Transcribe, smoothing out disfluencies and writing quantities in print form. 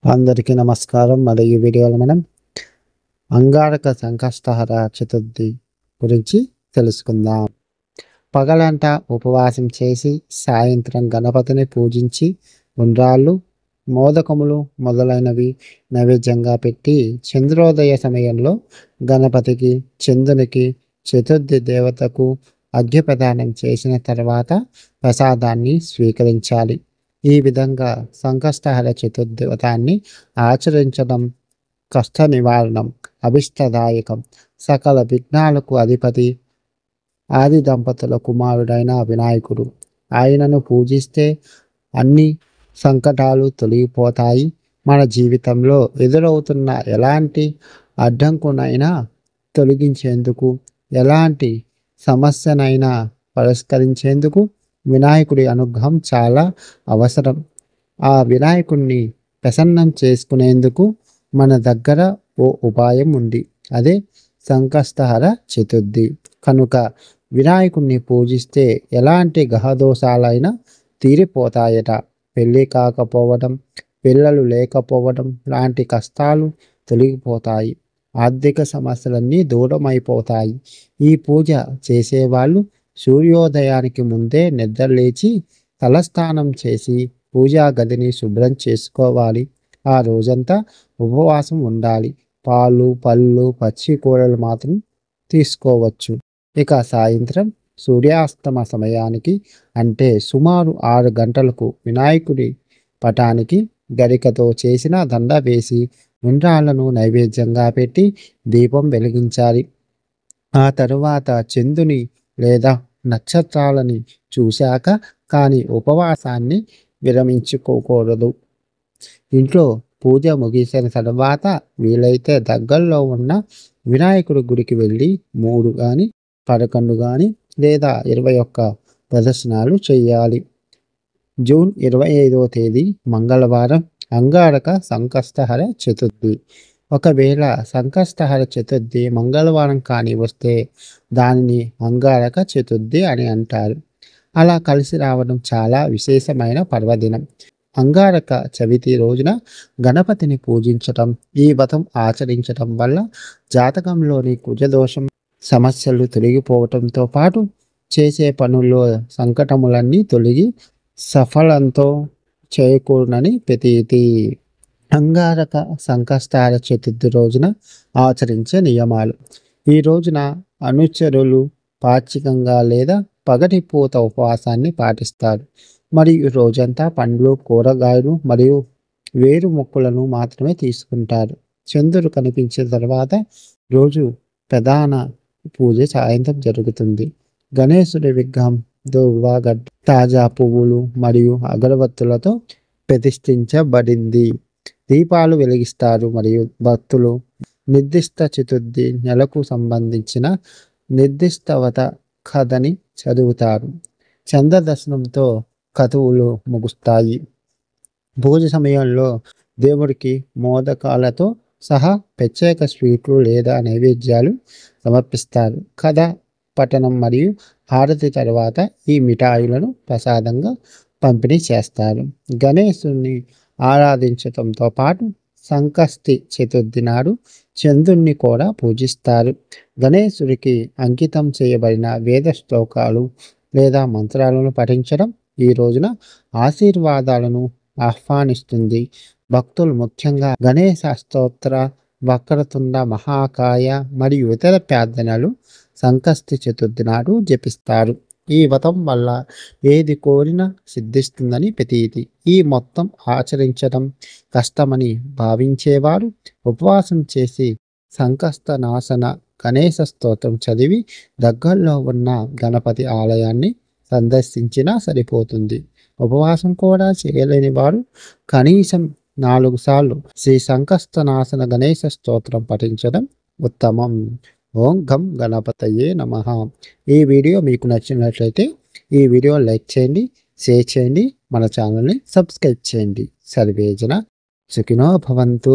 అందరికీ నమస్కారం. మరి ఈ వీడియోలో మనం అంగారక సంకష్టహర చతుర్థి గురించి తెలుసుకుందాం. పగలంతా ఉపవాసం చేసి సాయంత్రం గణపతిని పూజించి ఉండ్రాళ్ళు, మోదకములు మొదలైనవి నైవేద్యంగా పెట్టి చంద్రోదయ సమయంలో గణపతికి, చంద్రునికి, చతుర్థి దేవతకు అర్ఘ్యప్రదానం చేసిన తర్వాత ప్రసాదాన్ని స్వీకరించాలి. ఈ విధంగా సంకష్టహర చతుర్థి వ్రతాన్ని ఆచరించడం కష్ట నివారణం, అభిష్టదాయకం, సకల విఘ్నాలకు అధిపతి ఆది దంపతుల కుమారుడైన వినాయకుడు. ఆయనను పూజిస్తే అన్ని సంకటాలు తొలగిపోతాయి. మన జీవితంలో ఎదురవుతున్న ఎలాంటి అడ్డంకునైనా తొలగించేందుకు, ఎలాంటి సమస్యనైనా పరిష్కరించేందుకు వినాయకుడి అనుగ్రహం చాలా అవసరం. ఆ వినాయకుడిని ప్రసన్నం చేసుకునేందుకు మన దగ్గర ఓ ఉపాయం ఉంది. అదే సంకష్టహర చతుర్థి. కనుక వినాయకుడిని పూజిస్తే ఎలాంటి గ్రహదోషాలైనా తీరిపోతాయట. పెళ్ళి కాకపోవడం, పిల్లలు లేకపోవడం లాంటి కష్టాలు తొలగిపోతాయి. ఆర్థిక సమస్యలన్నీ దూరమైపోతాయి. ఈ పూజ చేసేవాళ్ళు సూర్యోదయానికి ముందే నిద్రలేచి తలస్నానం చేసి పూజా గదిని శుభ్రం చేసుకోవాలి. ఆ రోజంతా ఉపవాసం ఉండాలి. పాలు, పళ్ళు, పచ్చి కూరలు మాత్రం తీసుకోవచ్చు. ఇక సాయంత్రం సూర్యాస్తమ సమయానికి అంటే సుమారు 6 గంటలకు వినాయకుడి పటానికి గరికతో చేసిన దండ వేసి ఉండ్రాళ్లను నైవేద్యంగా పెట్టి దీపం వెలిగించాలి. ఆ తరువాత చంద్రుని లేదా నక్షత్రాలని చూశాక కానీ ఉపవాసాన్ని విరమించుకోకూడదు. ఇంట్లో పూజ ముగిసిన తర్వాత వీలైతే దగ్గరలో ఉన్న వినాయకుడి గుడికి వెళ్ళి 3 కానీ 11 కానీ లేదా 21 ప్రదర్శనలు చేయాలి. జూన్ 25వ తేదీ మంగళవారం అంగారక సంకష్టహర చతుర్థి. ఒకవేళ సంకష్టహర చతుర్థి మంగళవారం కానీ వస్తే దానిని అంగారక చతుర్థి అని అంటారు. అలా కలిసి రావడం చాలా విశేషమైన పర్వదినం. అంగారక చవితి రోజున గణపతిని పూజించటం, ఈ వ్రతం ఆచరించటం వల్ల జాతకంలోని కుజదోషం సమస్యలు తొలగిపోవటంతో పాటు చేసే పనుల్లో సంకటములన్నీ తొలగి సఫలంతో చేకూరునని ప్రతీతి. అంగారక సంకష్టహర చతుర్థి రోజున ఆచరించే నియమాలు. ఈ రోజున అనుచరులు పాక్షికంగా లేదా పగటిపూట ఉపవాసాన్ని పాటిస్తారు. మరియు రోజంతా పండ్లు, కూరగాయలు మరియు వేరు మొక్కలను మాత్రమే తీసుకుంటారు. చంద్రుడు కనిపించిన తర్వాత రోజు ప్రధాన పూజ సాయంత్రం జరుగుతుంది. గణేశుడి విగ్రహం దుర్వాగడ్డ, తాజా పువ్వులు మరియు అగరబత్తులతో ప్రతిష్ఠించబడింది. దీపాలు వెలిగిస్తారు మరియు భక్తులు నిర్దిష్ట చతుర్థి నెలకు సంబంధించిన నిర్దిష్ట వ్రత కథని చదువుతారు. చంద్ర దర్శనంతో కథలు ముగుస్తాయి. పూజ సమయంలో దేవుడికి మోదకాలతో సహా ప్రత్యేక స్వీట్లు లేదా నైవేద్యాలు సమర్పిస్తారు. కథ పఠనం మరియు హారతి తర్వాత ఈ మిఠాయిలను ప్రసాదంగా పంపిణీ చేస్తారు. గణేశుని ఆరాధించడంతో పాటు సంకష్టి చతుర్థి నాడు చంద్రుణ్ణి కూడా పూజిస్తారు. గణేశుడికి అంకితం చేయబడిన వేద శ్లోకాలు లేదా మంత్రాలను పఠించడం ఈ రోజున ఆశీర్వాదాలను ఆహ్వానిస్తుంది. భక్తులు ముఖ్యంగా గణేశ స్తోత్ర, వక్రతుండ మహాకాయ మరియు ఇతర ప్రార్థనలు సంకష్టి చతుర్థి నాడు జపిస్తారు. ఈ వ్రతం వల్ల ఏది కోరినా సిద్ధిస్తుందని ప్రతీతి. ఈ మొత్తం ఆచరించడం కష్టమని భావించేవారు ఉపవాసం చేసి సంకష్ట నాశన గణేశ స్తోత్రం చదివి దగ్గరలో ఉన్న గణపతి ఆలయాన్ని సందర్శించినా సరిపోతుంది. ఉపవాసం కూడా చేయలేని వారు కనీసం 4 సార్లు శ్రీ సంకష్ట నాశన గణేశ స్తోత్రం పఠించడం ఉత్తమం. ఓం గం గణపతయే నమః. ఈ వీడియో మీకు నచ్చినట్లయితే ఈ వీడియో లైక్ చేయండి, షేర్ చేయండి, మన ఛానల్ని సబ్స్క్రైబ్ చేయండి. సర్వేజన సుఖినో భవంతు.